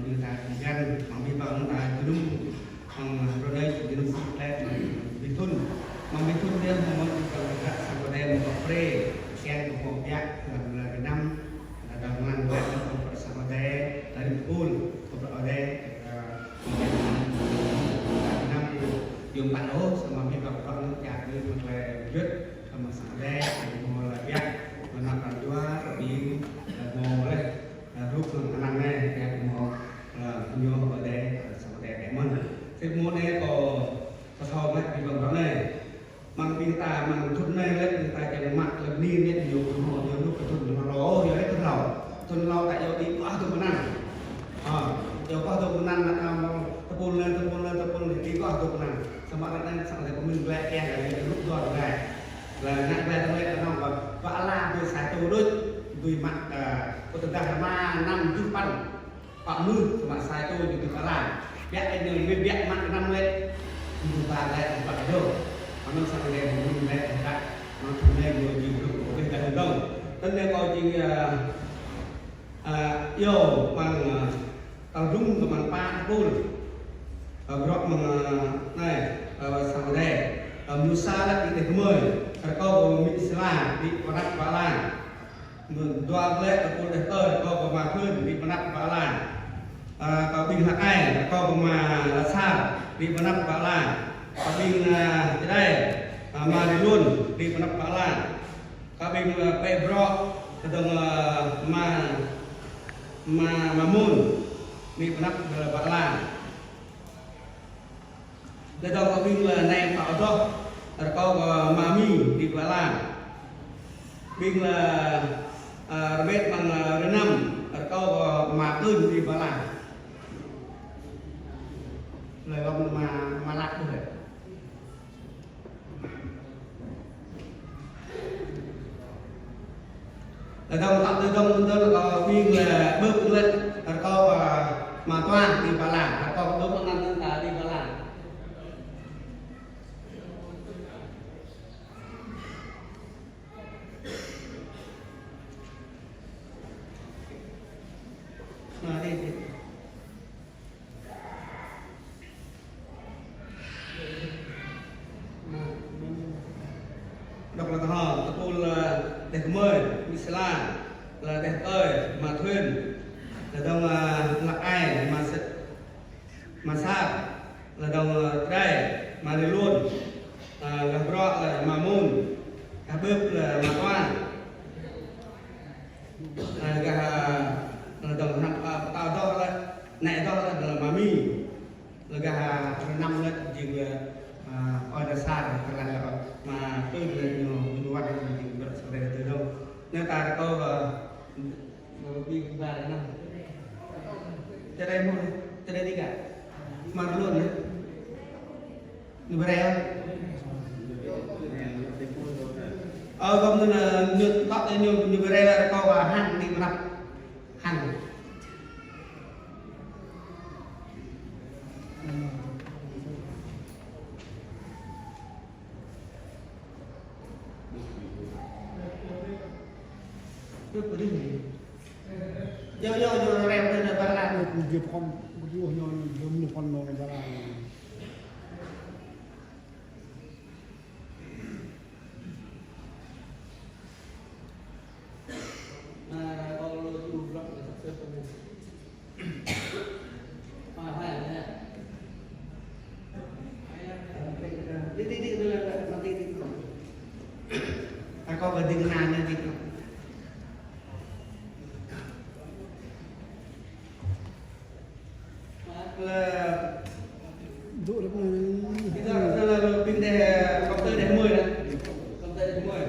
như là gan bằng vi bằng là cái đúng bằng rồi đây cái đúng lên vi thun bằng vi thun dia mau kalau tak sama dia mau pre sen mau biak là cái năm là đồng ngan lại bersama dia dari pool beberapa dia năm dùng bạn ố sama vi bằng con chặt đi một là dứt sama sama dia mau là biak menambah dua lebih mauเลยรูปของอันนั้นเนี่ยผมมองโยมก็ได้สมัยแต่มันซึ่งโมเนี่ยก็กระทำให้เป็นแบบนั้นเลยมันปีตามันทุนในเล็กปีตาจะมัดเลยนี่เนี่ยอยู่หัวอยู่ลูกกระทุนมาล้ออยู่ให้ทุนเราแต่อยู่ดีกว่าตัวมันนั่นอยู่ก็ตัวมันนั่นนะตะปูเลยดีกว่าตัวมันนั่นสมัยนั้นสมัยผมมึงแกล้งอะไรลูกยอดได้là ngại về tao lên nó và la từ sải tàu đôi từ mặt có thực ra mà năm chút pan phạm mư mà sải tàu từ từ là biết anh người biết biết mặt năm lên từ ta lên và đâu nó sang lên mình lên đã nó lên rồi nhiều lúc có cái gần đâu tất nhiên coi chỉ yêu bằng tàu rung bằng pa pul rock bằng này sang đây Musa là cái thứ 10 kau Islam di Perak Balan, dua belas kau dah kau pemakan di Perak Balan, kau bing hakai kau pemalasar di Perak Balan, kau bing tidak Marilun di Perak Balan, kau bing Pebro kedeng Mamun di Perak Balan, kedeng kau bing Nem Pak Odoh kau mami di Balang, bing là rebet bằng renam, kau matun di Balang, lời ông mà lắc được. Ở đâu tạo từ đông tới bing là bước lên, kau mà toan di Balang, kau đúng năm đi Balang. Đọc là tập ôn là đẹp mời Islam là đẹp ơi mà thuyền là đồng lạc ai mà xa là đồng đây mà đi luôn là rõ là mà môn cả bếp là mà toan là đồng tao đó là nè đó là mami là gà năm lên chừng ở đây xa rồi là mà tôi là nhiều hoạt động chừng được sau đây từ đâu nên ta có đi ra năm cho đây mua cho đây đi cả mà luôn đấy người đây không không nên là nhiều tóc nhiều người đây là có và hành đi mà hành yo rem lên là là việc con vô nhon giống như con nó ra là con lô chu rộng để sắp xếp con phải này đi là nó đi con phải đi nàn nha đi là dụ được bây giờ là pin đề công tơ đề 10 này công tơ đề 10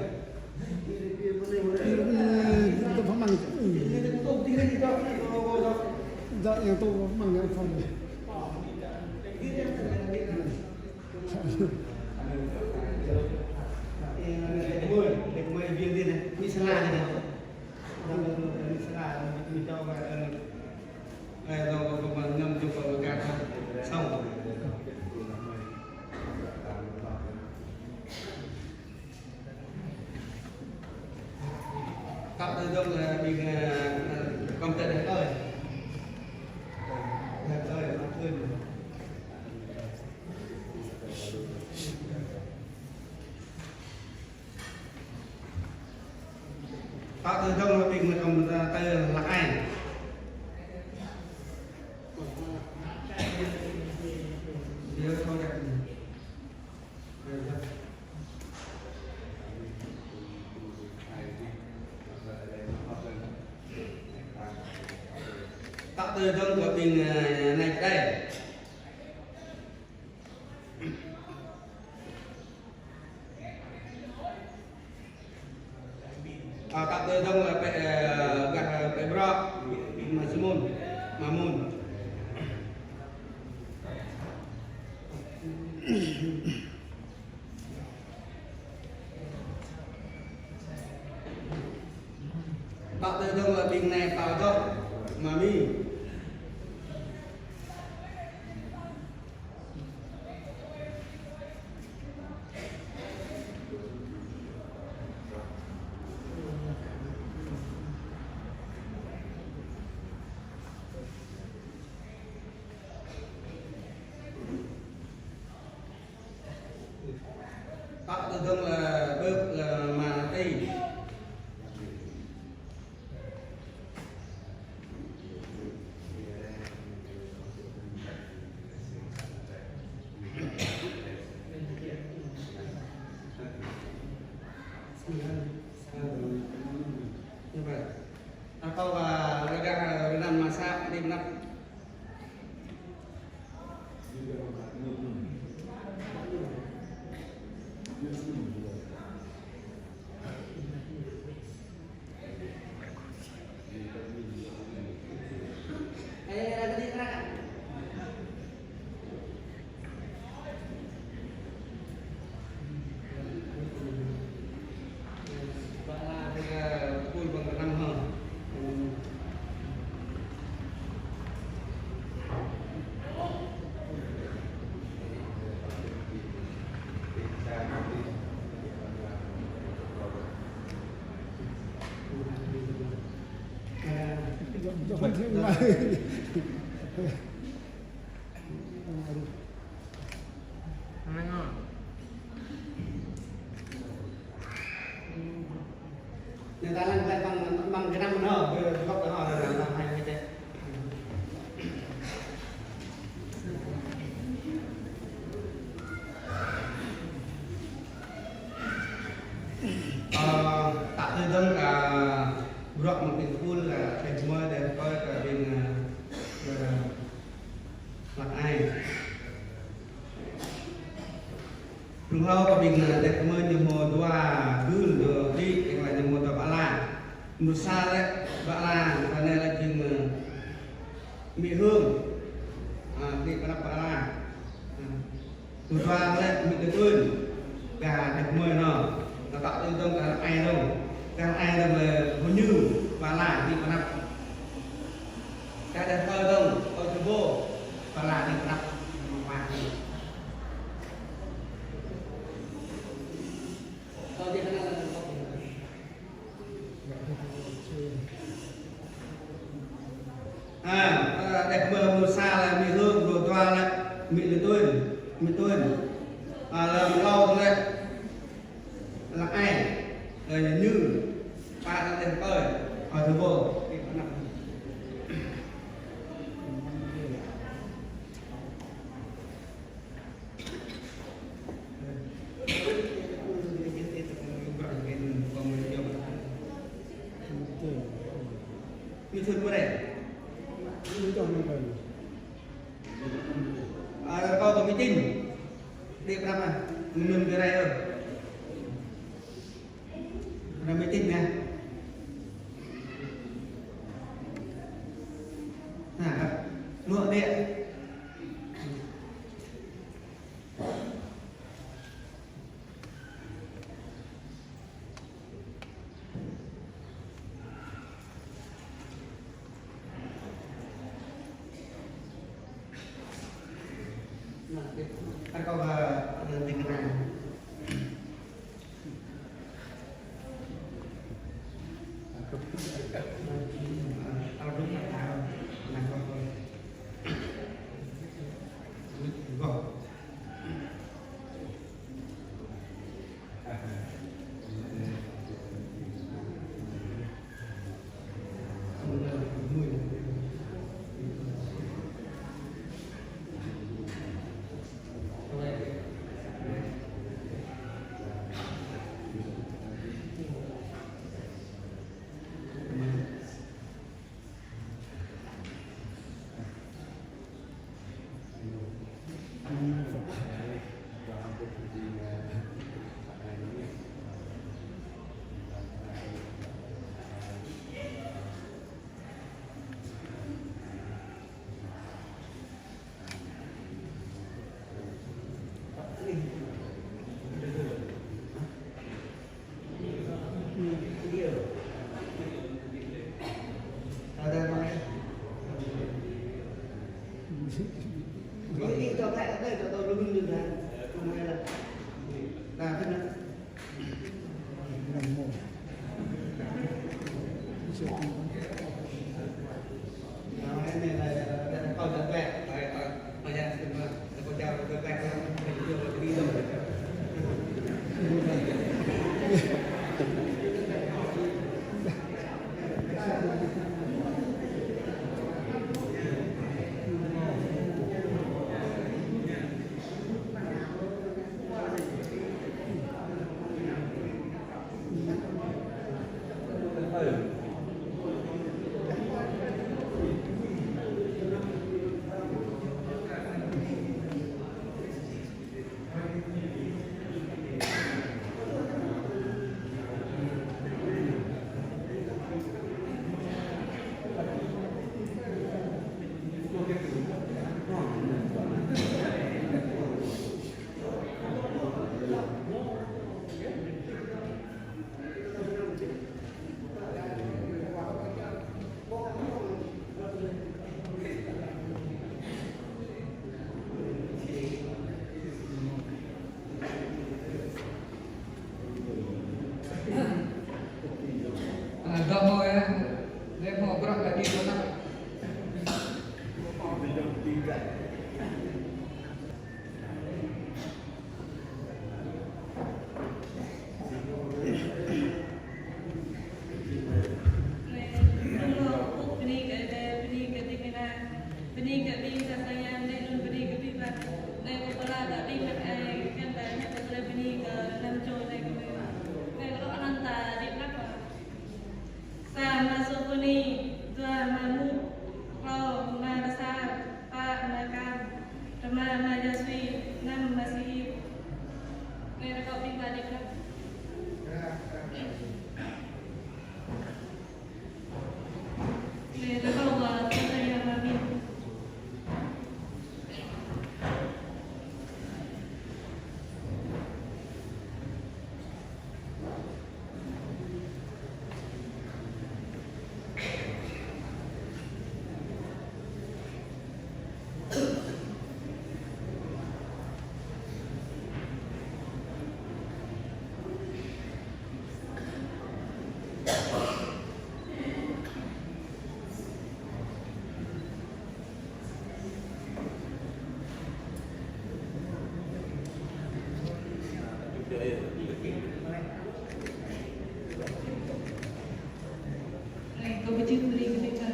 tôi phóng bằng tôi tí gì cho dạ nhà tôi bằng nhà phòng để 10 viên đi này mi salad này mi salad mi cho rồi còn 50 cà xong cặp từ đông là mình công tệ đấy thôi tạo từ trong là mình còn tay lạc ảnh điều thôi đẹp tạo từ trong của mình này đây tạo từ trong là phải bro mà Simon Mamun tạo từ trong là bình này vào trong mà mi tạo từ trong là bước là mà tây như vậy atau agak renang masak di benak Jangan terima. Người ta lại bằng cái năm nữa, góc cái họ là làm hay như thế. Tạo từ dân cả budak mungkin full là thành semua dan coi cả bên mặt ai Rung hau ka bing dek men yang mo dua gul di yang lain yang mo ta bala nusa le bala kana la jing mi hương di kana bala nusa le mi de gun gà dek men no ta tak tu tong ka ai đâu ka ai là ho như bala di kana ka da thơ đâu o chubo bala di kana đẹp mờ mùa xa là mì hương đồ toa là mì tuần là lau thôi là ai rồi như ba là đẹp ơi ở thứ bộ như thường bữa này kau tu meeting dia berapa minum gerai tu ada meeting ya nah luak dia kan kau dengan cho lại ở đây cho tôi luôn được là cùng hay là thế nào này là con thật vẹn bây giờ con chào thật vẹn không đi đâu Agama ya, dia mau gerak lagi mana? Kau bercium beri ketika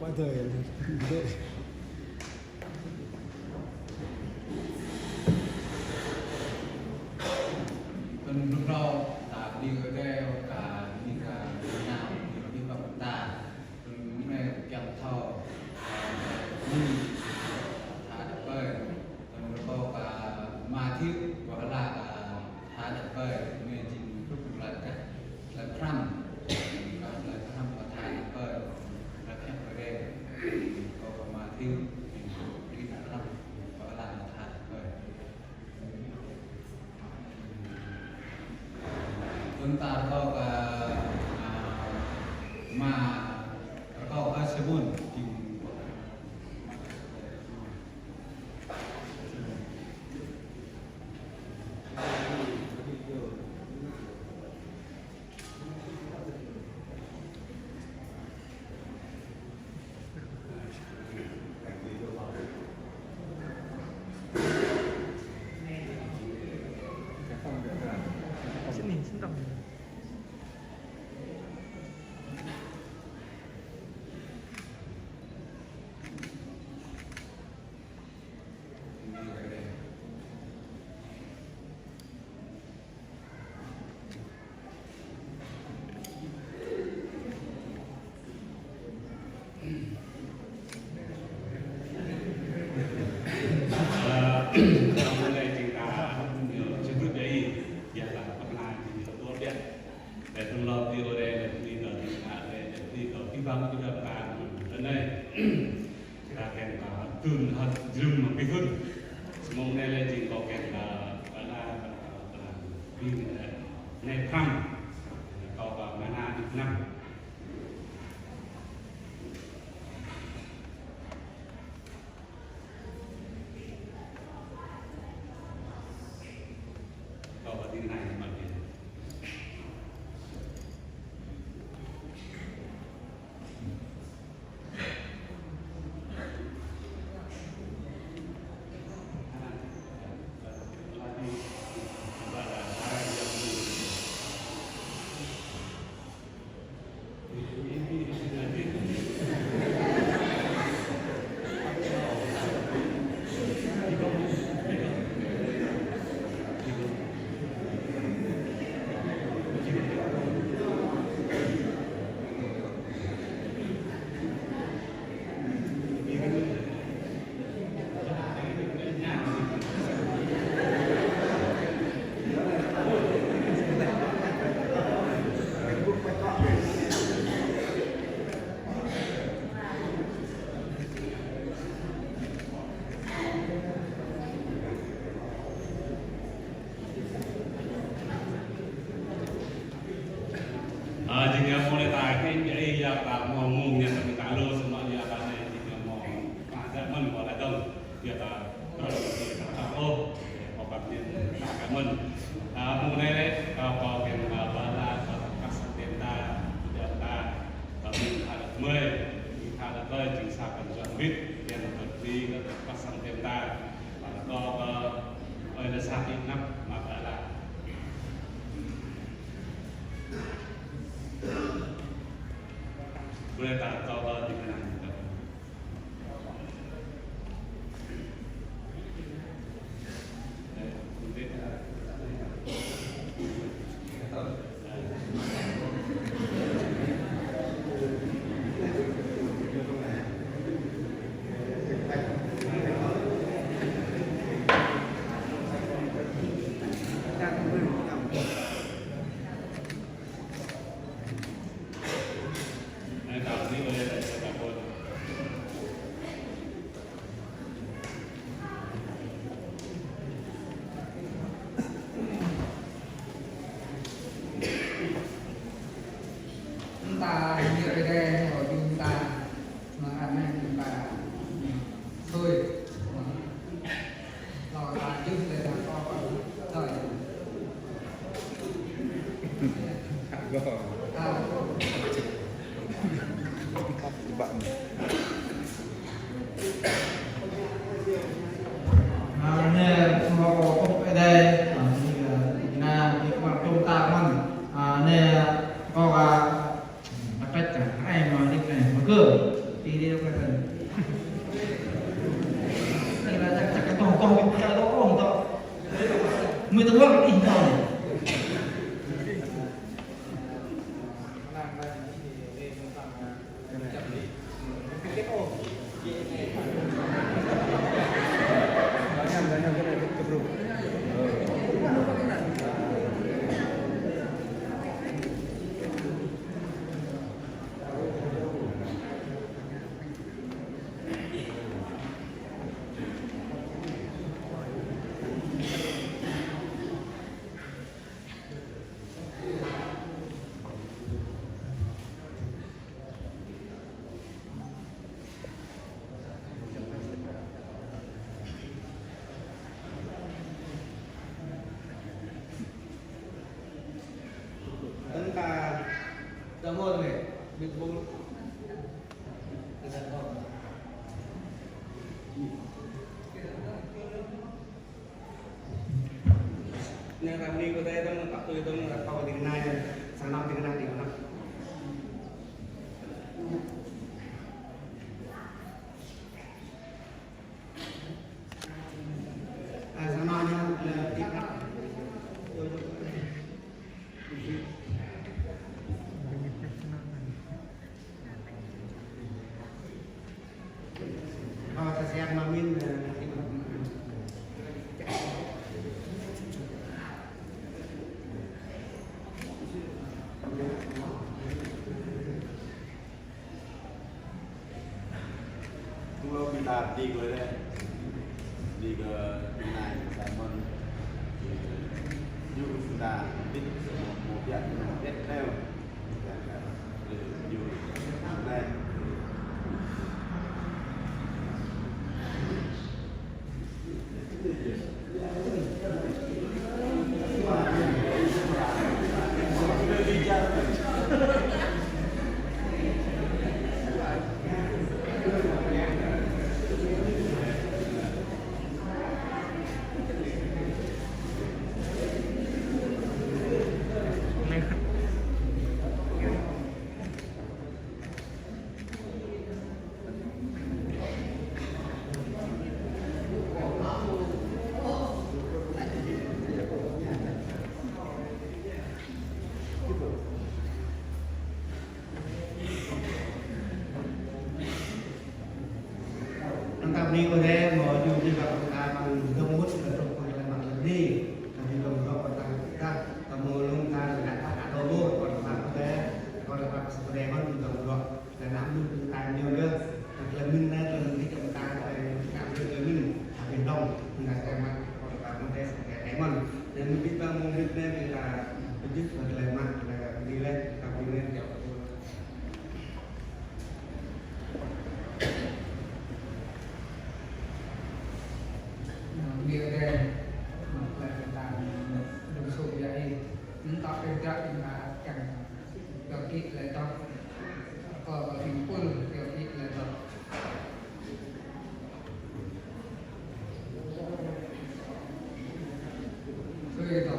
qua thời dễ lúc đầu ta đi ở đây cả đi cả nào đi vào ta này chẳng thọ thả được bơi lúc đầu cả ma thiết gọi là thả được bơi nên chỉ lúc là cách là pram và thả được bơi là khác ở đây có ma มาแล้วก็อาสมุนจริงmulai cerita sebut dari ialah pernah di luar dia dan kalau di orang di kalau di bang juga kan dan kita kan tun hat drum pikun semua nilai jing kau kan pada bin nekam kau mana enam jika mulai tarik ini ya tak ngomongnya tapi kalau semua dia akan jika mau ada men boleh dong dia tak kalau kita oh obatnya tak men mulai kalau kita bala kasar tenda data tapi ada mulai ada lagi sahabat jambit yang berdiri kasar tenda kalau ada sakit nak makalah boleh tak tahu di mana kita ta như ở đây của chúng ta mà ăn này chúng ta thôi rồi ta trước để ta có rồi bạn nè họ không ở đây là cái quan chúng ta mình nè có tất cả các em mà đi này mà cửa đi đâu cái cần đây là chắc cái to cái cái đó không to người ta quá cái in to này pitbull. Nên là đi có thể tôi tập tôi là câu tiếng này sang năm tiếng này thì nó sang năm nha là tiếng này ta xem mà min Chúng ta đi rồi đây, đi cái này Simon, dù chúng ta biết một dạng biết theo, dù này đi có thể mà dù như là chúng ta bằng đông mút là trong khoảng là mặt đi là đi đồng độ là ta ta mua luôn ta là đặt đồ mua còn là có thể còn là bạn sẽ đem hơn đồng độ là nắm luôn chúng ta nhiều nữa là mình nên là mình đi chúng ta phải cảm thấy là mình ở biển đông là cái mặt còn là bạn có thể sẽ cái mình nên mình biết bao môn biết nên là giúp là mặt là đi lên tập đi lên kiểu dia ada melakukan dusuk jadi entah kerja dengan akan kaki letak apa simpul kaki letak so itu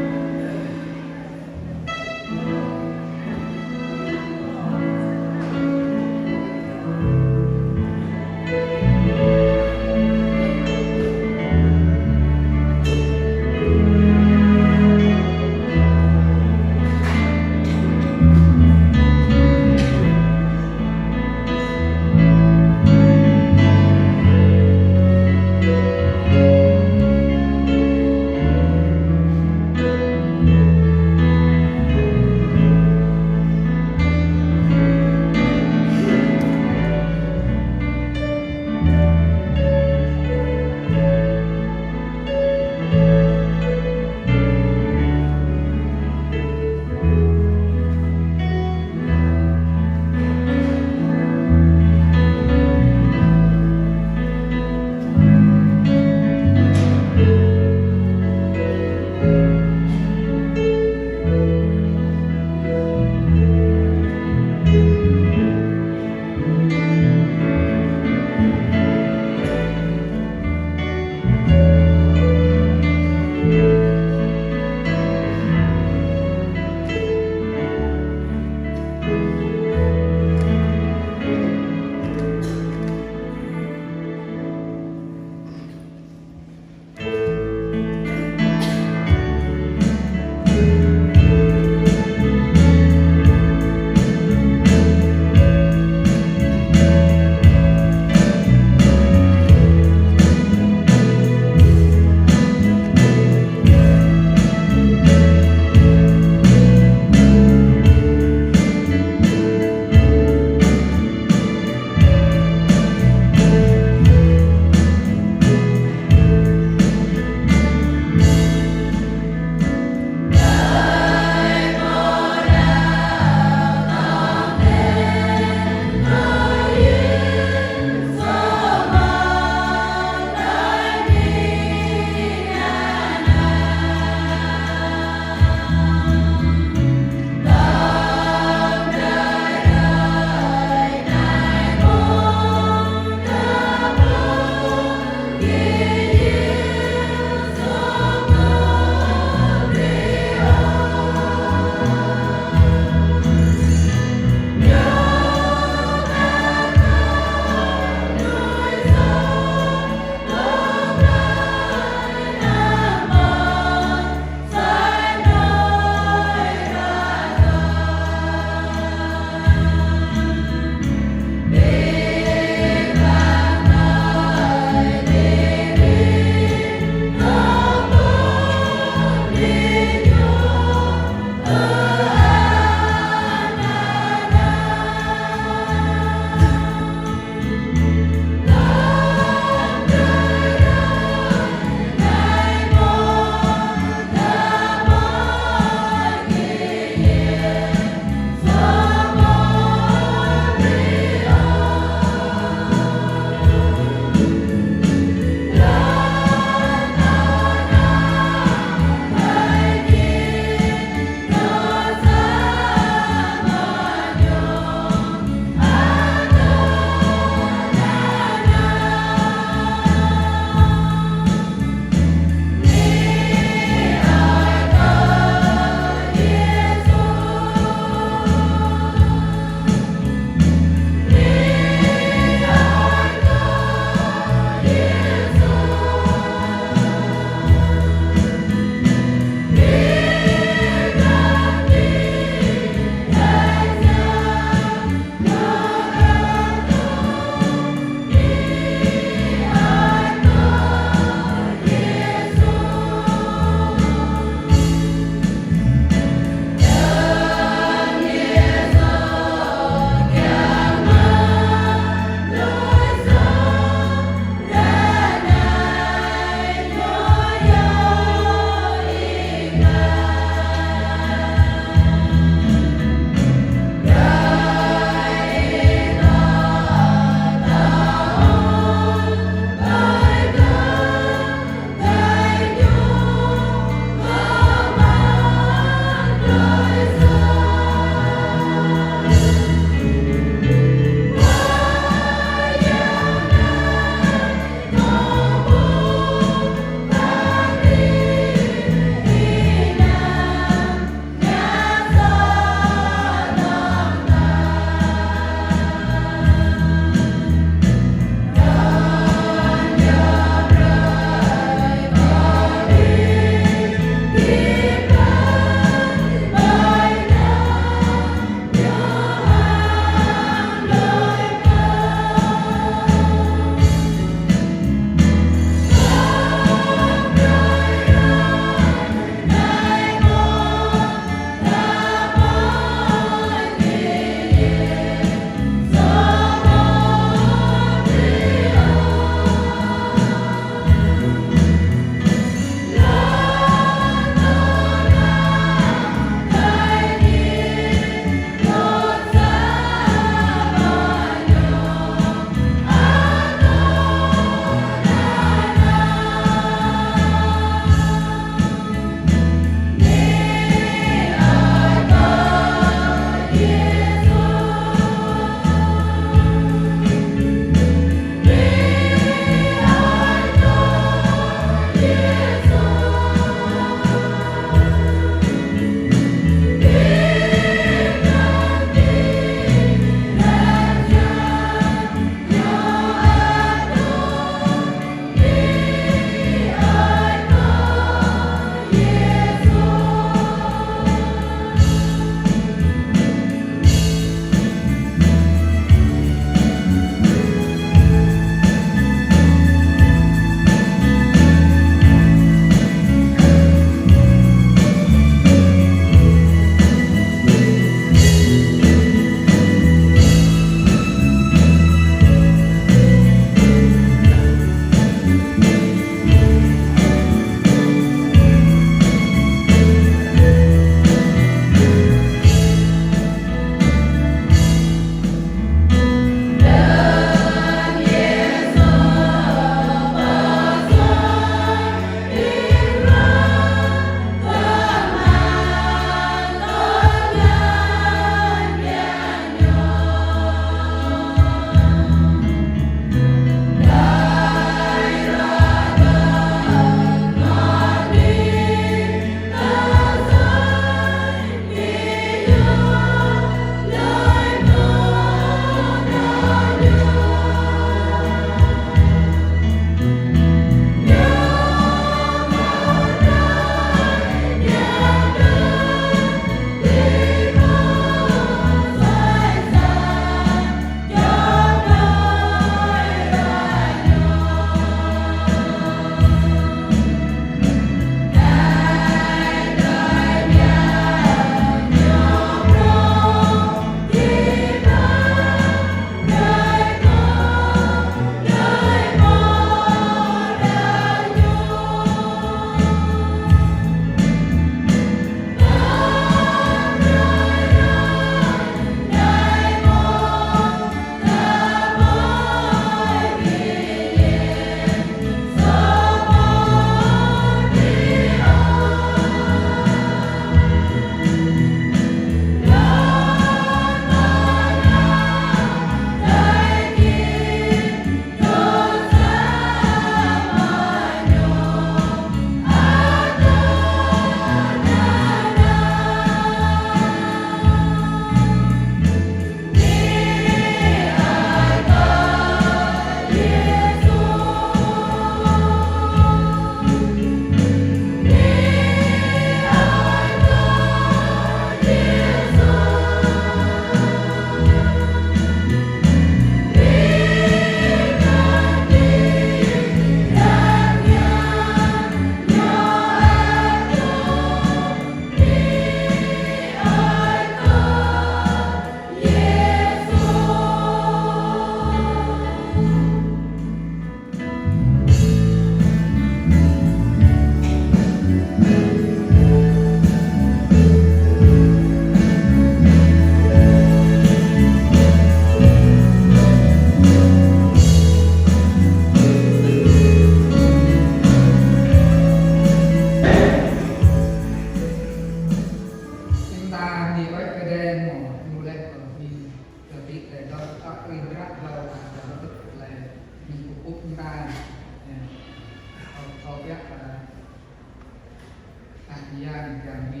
yang di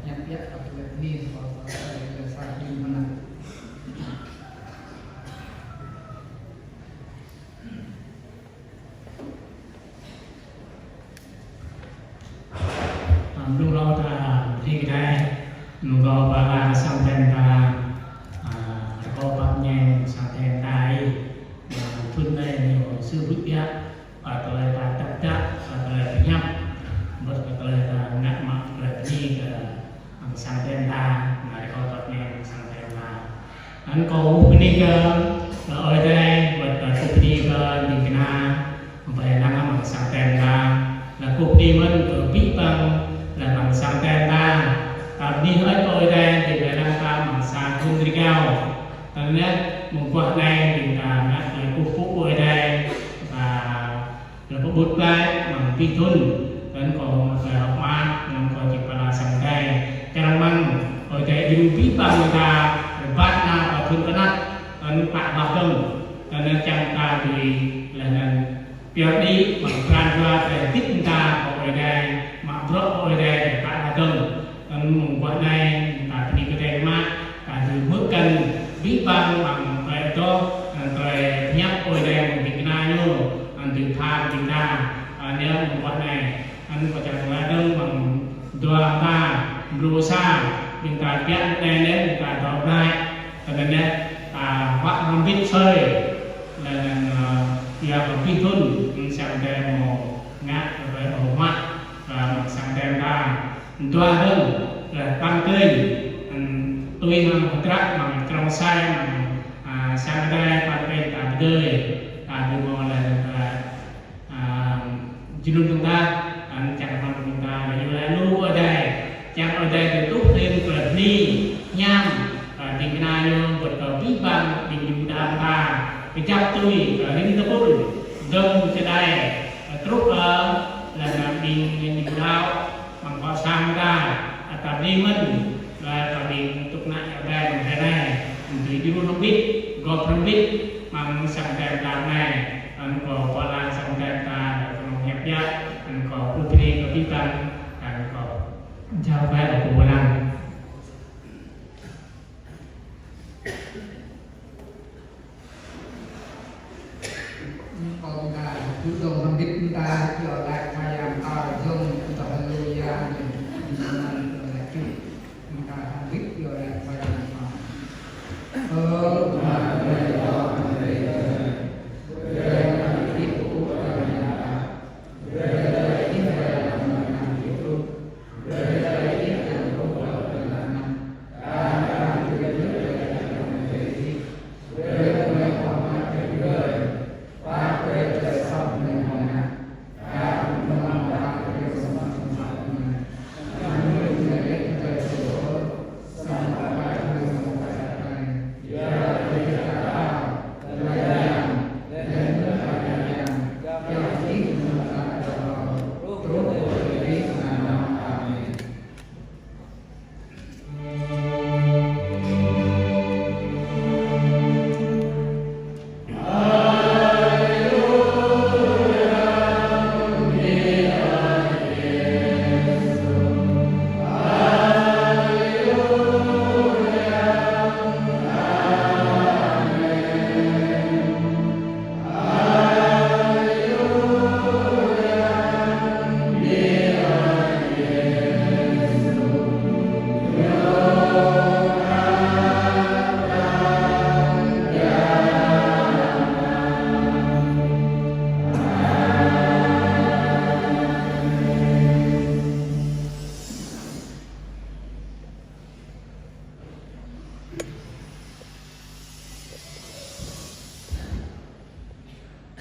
yang pihak atau ni soal dasar di mana. Lúc đó ta đi cái lúc đó bà là sang tên ta có bác nhàng sang tên đại mà thuần đây nhiều sư bức ya và tôi ta tập chắc và tôi nhắm một tôi ta ngắt mặt rồi đi sang tên ta mà có bác nhàng sang tên ta anh có ini ke ở đây và cũng đi ke di kana về năng mà sang tên ta là cũng đi mình ở biết bằng là bằng sang tên ta đi hết tôi đây thì về năng ta bằng sang không đi cao thành nhất một quạt này thì là cục phúc ở đây và là có bút lại bằng phi thun dan còn phải học ma dan còn chỉ là sang đây cho năng mang ở đây đi biết bằng người ta bắt na ở thun cái nát dan pak bạc đông dan chẳng ta thì là việc đi bằng plan ra để tiếp người ta ở đây mà bro ở đây để pak bạc đông dan membuat này ta đi cái đây mà ta từ bước cần biết bằng bằng cái đó rồi nhắc ở đây một cái này luôn anh từ tham từ ta nếu membuat này anh có chẳng là đâu bằng doa ta berusaha minta kiat nenek minta doa naik katanya Pak Rambit sore dan dia berpikun sampai mau ngắt rồi mau mắt và sampai ta doa hơn là tăng cây tôi mang trắc bằng trong sai bằng sang đây tăng cây tạm đời từ mò là junun chúng ta chẳng bằng chúng ta là như là lưu ở đây chẳng ở đây thì tốt thêm là đi nham thì cái này vượt vào biết bằng thì chúng ta cái chấp tôi hình thức đông cái đây tốt là mình đau bằng có sang ra tập đi mình là tập đi tục nãy ở đây bằng thế này thì junun không biết gọt không biết bằng sang đèn làm này anh có là sang đèn ta còn hẹp giác anh có putri có biết tăng anh có giao vai ở của năng Kalau kita duduk membit kita jual ayam jom kita haleluya di mana lagi kita membit jual ayam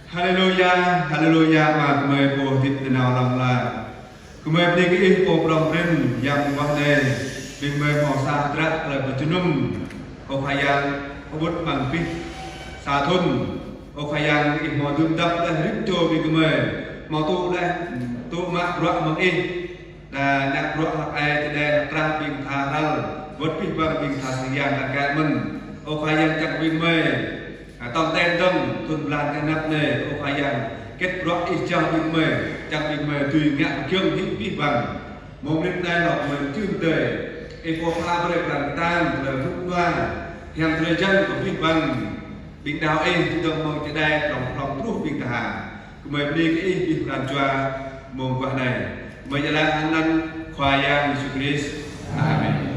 Haleluya, haleluya, và mời bộ thịt nào lòng là mời đi cái bộ lòng trên yang vấn đề mời màu sa trắc là của chúng nung ô khayang ô bút bằng pít sa thun ô khayang cái màu đun đắp là rít cho vì mời màu tu đây tu mắc rọ bằng in là nạp rọ hoặc ai thì đây trăng bình thà răng vớt pít bằng bình thà sinh yang là cái mình ô khayang chắc vì mời tòng tên đông tuần lan cái nắp này ô khayang kết rõ ít trong bình mời trong bình mời tùy ngạn chương hít bí bằng mong rít đây lọc mình chưa đời e po pha bơi làm tan là rút qua hàng thời gian của việt văn bình đào e chúng tôi mong cho đây lòng rút bình thà mời đi cái bình làm cho mong quả này mời là anh khoa yang Jesus Christ Amen.